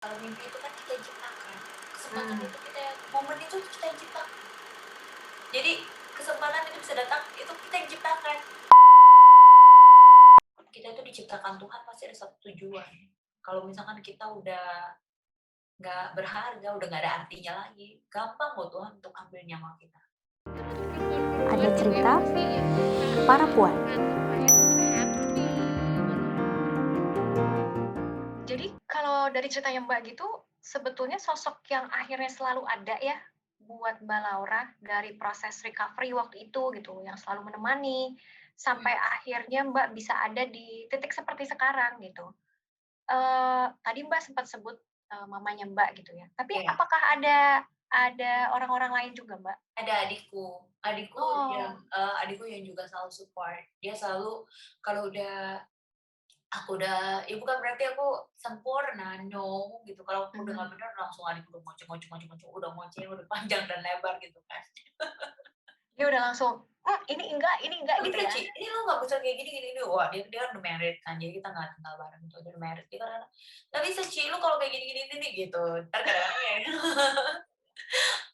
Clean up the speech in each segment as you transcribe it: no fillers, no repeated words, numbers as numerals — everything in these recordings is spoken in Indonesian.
Kalau mimpi itu kan kita yang ciptakan, kesempatan Mmm. itu momen itu kita yang ciptakan. Jadi kesempatan itu bisa datang, itu kita yang ciptakan. Kita itu diciptakan Tuhan pasti ada satu tujuan. Kalau misalkan kita udah nggak berharga, udah nggak ada artinya lagi, gampang kok Tuhan untuk ambil nyawa kita. Ada cerita para puan. Jadi kalau dari ceritanya Mbak gitu, sebetulnya sosok yang akhirnya selalu ada ya, buat Mbak Laura dari proses recovery waktu itu gitu, yang selalu menemani, sampai Mhm, akhirnya Mbak bisa ada di titik seperti sekarang gitu. Tadi Mbak sempat sebut, mamanya Mbak gitu ya, tapi iya. apakah ada orang-orang lain juga Mbak? Ada adikku, Oh, adikku yang juga selalu support. Dia selalu kalau ya bukan berarti aku sempurna, no, gitu. Kalau aku udah nggak mhm. bener langsung adikku udah ngoceh, udah ngoceh, udah panjang dan lebar gitu kan. Dia udah langsung, ini enggak," "Nggak gitu bisa ya? Ci, ini lo nggak bisa kayak gini gini gini." Wah, dia dia kan udah married kan, jadi kita nggak tinggal bareng gitu, dia udah married. Dia kan, "Nggak bisa Ci, lu kalau kayak gini gini ini nih," gitu. Entar kadang-kadang ya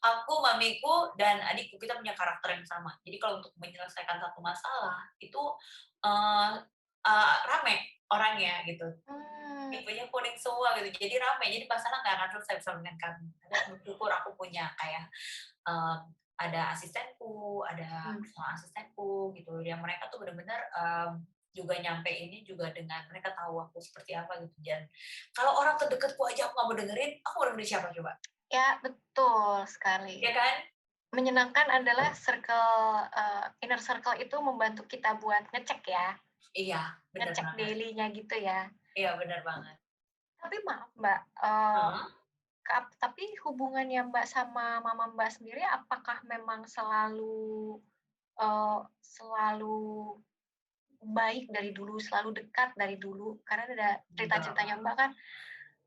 aku, mamiku, dan adikku kita punya karakter yang sama. Jadi kalau untuk menyelesaikan satu masalah itu, eee rame orangnya gitu. Mmm, Tipenya kuning semua gitu, jadi rame, jadi masalah nggak akan selesai bersama dengan kami. Tapi aku bersyukur aku punya kayak, eee, ada asistenku, ada mhm. personal asistenku gitu, yang mereka tuh bener-bener, juga nyampeinnya juga dengan mereka tahu aku seperti apa gitu, dan kalau orang terdekatku aja aku nggak mau dengerin, aku mau dengerin siapa coba? Ya, betul sekali. Ya kan? Menyenangkan adalah inner circle itu membantu kita buat ngecek ya, Iya, bener ngecek banget. daily-nya gitu ya. Iya, bener banget. Tapi maaf Mbak, Heeh. tapi hubungannya Mbak sama mama Mbak sendiri apakah memang selalu baik dari dulu, selalu dekat dari dulu? Karena ada cerita-ceritanya Enggak, Mbak kan,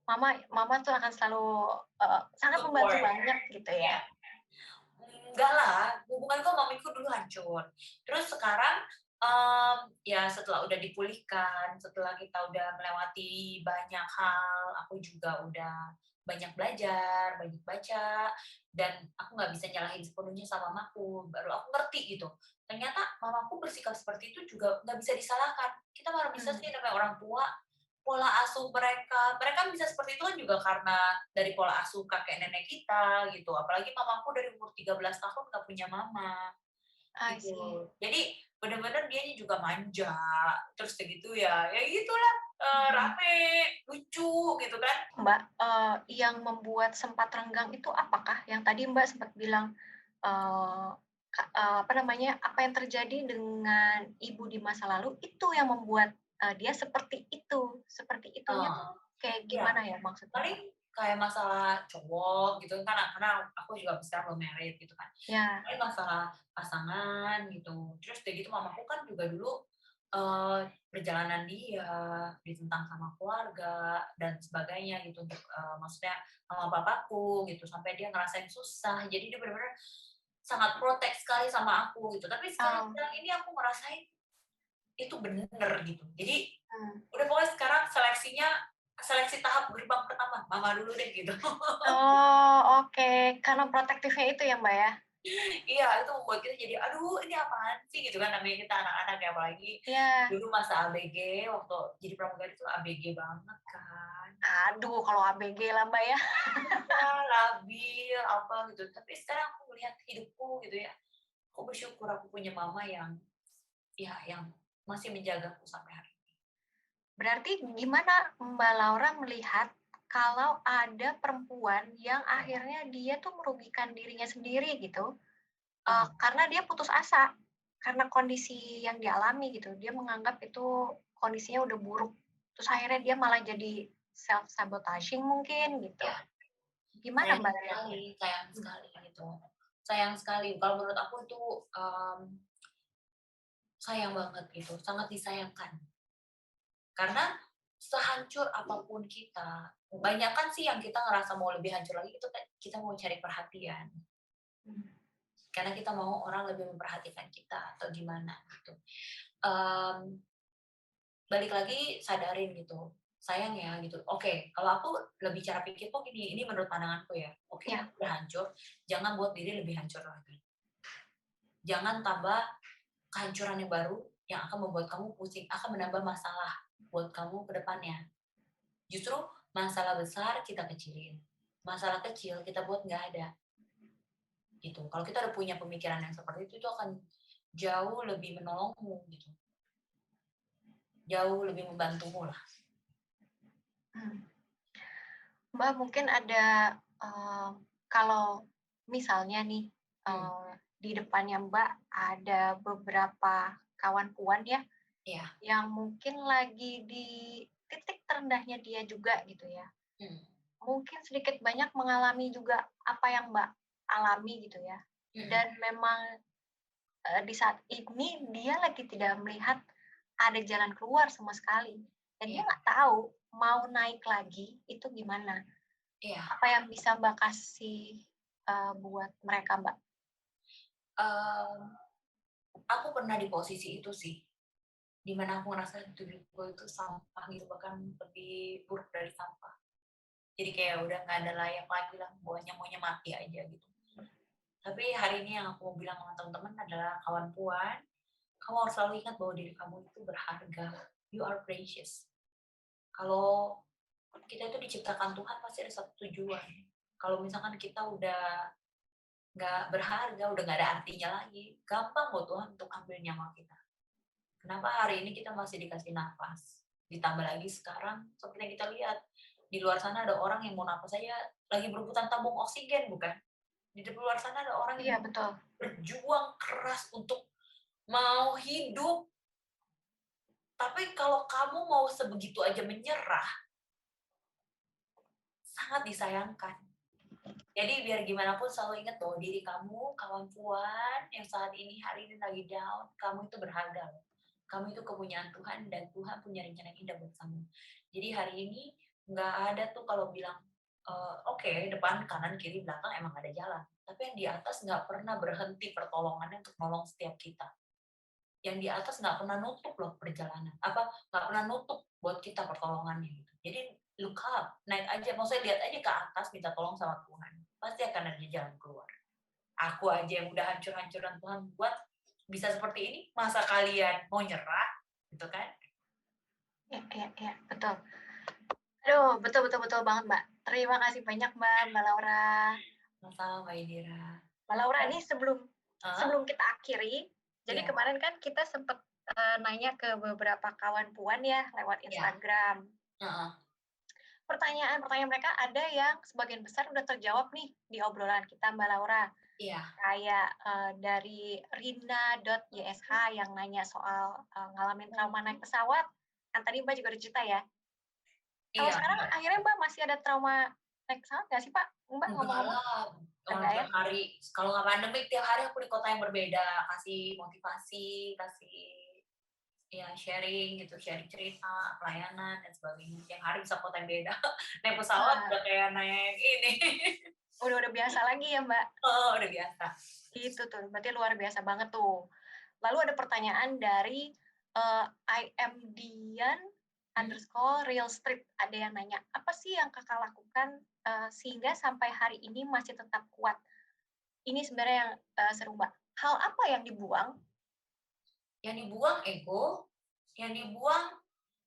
mama mama tuh akan selalu, sangat membantu support. banyak gitu ya. Iya. Enggak lah, hubunganku sama mamiku dulu hancur. Terus sekarang, ya setelah udah dipulihkan, setelah kita udah melewati banyak hal, aku juga udah banyak belajar, banyak baca, dan aku nggak bisa nyalahin sepenuhnya sama mamaku. Baru aku ngerti gitu, ternyata mamaku bersikap seperti itu juga nggak bisa disalahkan. Kita mana bisa Mmm, sih namanya orang tua, pola asuh mereka bisa seperti itu kan juga karena dari pola asuh kakek nenek kita gitu, apalagi mamaku dari umur 13 tahun nggak punya mama, I see. gitu. Jadi bener-bener dianya juga manja, terus kayak gitu ya, ya gitulah, Mhm. rame, lucu gitu kan. Mbak, yang membuat sempat renggang itu apakah? Yang tadi Mbak sempat bilang, eee, apa namanya, apa yang terjadi dengan ibu di masa lalu itu yang membuat, dia seperti itu. Seperti itunya Heeh, tuh kayak iya, gimana ya maksudnya, paling Mbak? kayak masalah cowok gitu kan, karena aku juga sekarang belum married gitu kan. Ya, Paling masalah pasangan gitu. Terus kayak gitu mamaku kan juga dulu, perjalanan dia, ditentang sama keluarga dan sebagainya gitu untuk, maksudnya sama papaku gitu, sampai dia ngerasain susah. Jadi dia bener-bener sangat protek sekali sama aku gitu. Tapi oh, sekarang-sekarang ini aku ngerasain itu bener gitu. Jadi mmm. udah pokoknya sekarang seleksi tahap gerbang pertama, mama dulu deh gitu. Oh, oke, karena protektifnya itu ya, Mbak, ya? Iya, itu membuat kita jadi, "Aduh, ini apaan sih?" Gitu kan, namanya kita anak-anak ya, apalagi Iya. dulu masa ABG, waktu jadi pramugari itu ABG banget kan. Aduh, kalau ABG lah, Mbak, ya. Iya, labil, apa gitu. Tapi sekarang aku melihat hidupku gitu ya, aku bersyukur aku punya mama yang, ya yang masih menjagaku sampai hari ini. Berarti gimana Mbak Laura melihat kalau ada perempuan yang akhirnya dia tuh merugikan dirinya sendiri gitu, Ah, karena dia putus asa, karena kondisi yang dialami gitu. Dia menganggap itu kondisinya udah buruk, terus akhirnya dia malah jadi self sabotaging mungkin gitu. ya, Gimana Mbak lihatnya? sayang Mmm, sekali gitu. Sayang sekali, kalau menurut aku itu, sayang banget gitu, sangat disayangkan. Karena sehancur apapun kita, kebanyakan sih yang kita ngerasa mau lebih hancur lagi itu kan kita mau cari perhatian. mhm, Karena kita mau orang lebih memperhatikan kita atau gimana gitu. Mmm, balik lagi sadarin gitu, sayang ya gitu. Oke, kalau aku lebih cara pikir tuh gini, ini menurut pandanganku ya. Oke, Ya, udah hancur, jangan buat diri lebih hancur lagi. Jangan tambah kehancuran yang baru yang akan membuat kamu pusing, akan menambah masalah buat kamu ke depannya. Justru masalah besar kita kecilin, masalah kecil kita buat nggak ada, gitu. Kalau kita udah punya pemikiran yang seperti itu akan jauh lebih menolongmu gitu, jauh lebih membantumu lah. hmm. Mbak mungkin ada kalau misalnya nih Hmm, di depannya Mbak ada beberapa kawan puan ya iya, yang mungkin lagi di titik terendahnya dia juga gitu ya. hmm, Mungkin sedikit banyak mengalami juga apa yang Mbak alami gitu ya. mhm, Dan memang di saat ini dia lagi tidak melihat ada jalan keluar sama sekali. Dan dia iya, nggak tahu mau naik lagi itu gimana. iya. Apa yang bisa Mbak kasih buat mereka, Mbak? Mmm, aku pernah di posisi itu sih, di mana aku ngerasa diriku itu sampah gitu, bahkan lebih buruk dari sampah. Jadi kayak udah nggak ada layak lagi lah, maunya mati aja gitu. Tapi hari ini yang aku mau bilang sama teman-teman adalah, kawan puan, kamu harus selalu ingat bahwa diri kamu itu berharga. You are precious. Kalau kita itu diciptakan Tuhan pasti ada satu tujuan. Kalau misalkan kita udah nggak berharga, udah nggak ada artinya lagi, gampang kok Tuhan untuk ambil nyawa kita. Kenapa hari ini kita masih dikasih nafas? Ditambah lagi sekarang seperti yang kita lihat, di luar sana ada orang yang mau nafas saja lagi berebutan tabung oksigen, bukan? Di luar sana ada orang yang Iya, betul. berjuang keras untuk mau hidup, tapi kalau kamu mau sebegitu aja menyerah, sangat disayangkan. Jadi biar gimana pun selalu ingat bahwa diri kamu, kawan puan yang saat ini hari ini lagi down, kamu itu berharga loh. Kamu itu kepunyaan Tuhan dan Tuhan punya rencana yang indah buat kamu. Jadi hari ini nggak ada tuh kalau bilang, oke depan, kanan, kiri, belakang emang ada jalan. Tapi yang di atas nggak pernah berhenti pertolongannya untuk nolong setiap kita. Yang di atas nggak pernah nutup loh perjalanan, nggak pernah nutup buat kita pertolongannya gitu. Jadi look up, naik aja, maksudnya lihat aja ke atas, minta tolong sama Tuhan. Pasti akan ada jalan keluar. Aku aja yang udah hancur-hancuran Tuhan buat bisa seperti ini, masa kalian mau nyerah, gitu kan? Iya, iya, iya, betul. Aduh, betul, betul, betul banget, Mbak. Terima kasih banyak, Mbak, Mbak Laura. Sama Mbak Indira. Mbak Laura, ini sebelum Heeh, sebelum kita akhiri, jadi iya, kemarin kan kita sempat nanya ke beberapa kawan puan ya lewat iya, Instagram. heeh, Pertanyaan-pertanyaan mereka ada yang sebagian besar udah terjawab nih di obrolan kita, Mbak Laura. iya, Kayak dari rina.ysh yang nanya soal ngalamin trauma naik pesawat. Kan tadi Mbak juga udah cerita ya. Kalau iya, sekarang iya. akhirnya Mbak masih ada trauma naik pesawat nggak sih Pak? Mbak Enggak ngomong-ngomong? lah, orang Enggak ya? tiap hari, kalau nggak pandemik tiap hari aku di kota yang berbeda, kasih motivasi, kasih ya sharing gitu, sharing cerita, pelayanan dan sebagainya. Tiap hari bisa kota yang beda. Naik pesawat Wah, udah kayak naik ini. udah biasa lagi ya Mbak? Oh, udah biasa. Itu tuh, berarti luar biasa banget tuh. Lalu ada pertanyaan dari I am Dian Hmm? underscore real street. Ada yang nanya, apa sih yang kakak lakukan sehingga sampai hari ini masih tetap kuat? Ini sebenarnya yang seru Mbak. Hal apa yang dibuang? Yang dibuang ego, yang dibuang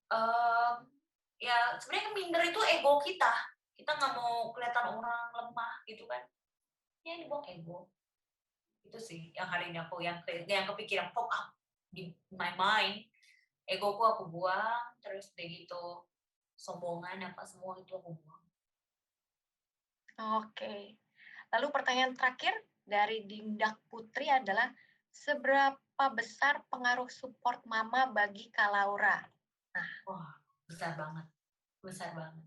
em, ya sebenarnya yang minder itu ego kita. Kita nggak mau kelihatan orang lemah gitu kan. Yang dibuang ego. Itu sih yang hari ini aku yang kepikiran pop up di my mind. Egoku aku buang, terus udah gitu sombongan apa semua itu aku buang. Oke. Lalu pertanyaan terakhir dari Dindak Putri adalah, seberapa besar pengaruh support mama bagi Kak Laura? Nah, Wah, besar banget, besar banget.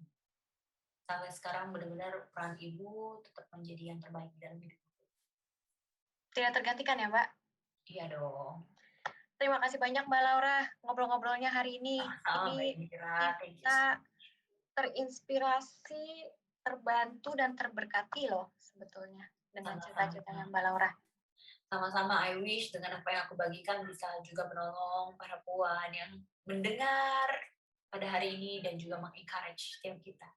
Sampai sekarang benar-benar peran ibu tetap menjadi yang terbaik dalam hidupku. tidak tergantikan ya Mbak? Iya dong. Terima kasih banyak Mbak Laura ngobrol-ngobrolnya hari ini. Sama-sama Mbak Ini Indira, thank you so kita much. terinspirasi, terbantu, dan terberkati loh sebetulnya dengan cerita-ceritanya Sama-sama. Mbak Laura. Sama-sama I wish dengan apa yang aku bagikan bisa juga menolong para puan yang mendengar pada hari ini dan juga meng-encourage setiap kita.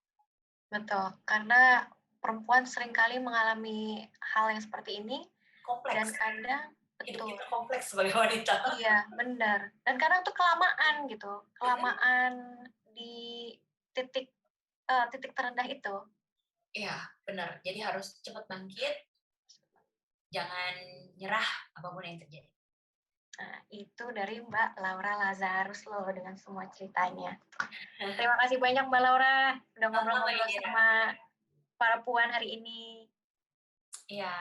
Betul, karena perempuan seringkali mengalami hal yang seperti ini dan Kompleks, kadang hidup betul. kita kompleks sebagai wanita. Iya, benar. Dan kadang tuh kelamaan gitu, kelamaan di titik titik terendah itu. Iya, benar. Jadi harus cepat bangkit, jangan nyerah apapun yang terjadi. Nah, itu dari Mbak Laura Lazarus loh dengan semua ceritanya. Terima kasih banyak Mbak Laura udah Sama-sama ngobrol-ngobrol Indira. sama para puan hari ini. Iya,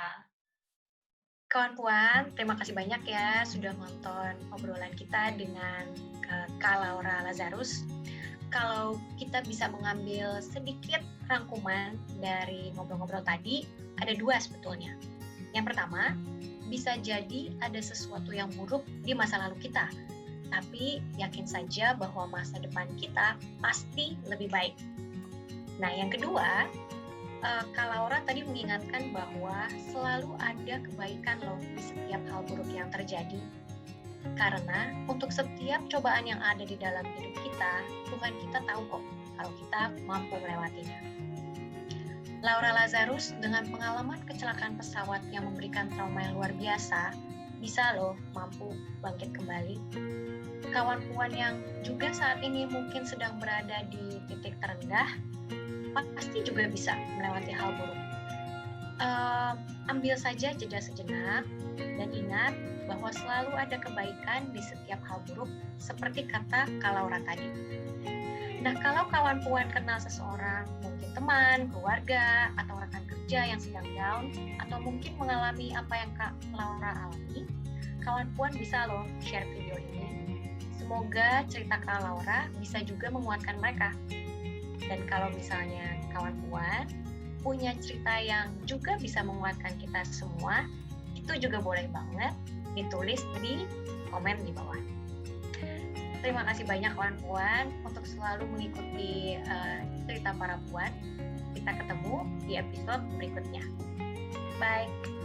Kawan puan, terima kasih banyak ya sudah nonton obrolan kita dengan Kak Laura Lazarus. Kalau kita bisa mengambil sedikit rangkuman dari ngobrol-ngobrol tadi, ada dua sebetulnya. Yang pertama, bisa jadi ada sesuatu yang buruk di masa lalu kita, tapi yakin saja bahwa masa depan kita pasti lebih baik. Nah, yang kedua, Kak Laura tadi mengingatkan bahwa selalu ada kebaikan loh di setiap hal buruk yang terjadi. Karena untuk setiap cobaan yang ada di dalam hidup kita, Tuhan kita tahu kok kalau kita mampu melewatinya. Laura Lazarus dengan pengalaman kecelakaan pesawat yang memberikan trauma yang luar biasa, bisa loh mampu bangkit kembali. Kawan puan yang juga saat ini mungkin sedang berada di titik terendah, pasti juga bisa melewati hal buruk. Ambil saja jeda sejenak dan ingat bahwa selalu ada kebaikan di setiap hal buruk, seperti kata Kak Laura tadi. Nah, kalau kawan puan kenal seseorang, mungkin teman, keluarga, atau rekan kerja yang sedang down, atau mungkin mengalami apa yang Kak Laura alami, kawan puan bisa loh share video ini. Semoga cerita Kak Laura bisa juga menguatkan mereka. Dan kalau misalnya kawan puan punya cerita yang juga bisa menguatkan kita semua, itu juga boleh banget ditulis di komen di bawah. Terima kasih banyak kawan puan untuk selalu mengikuti cerita para puan. Kita ketemu di episode berikutnya. Bye.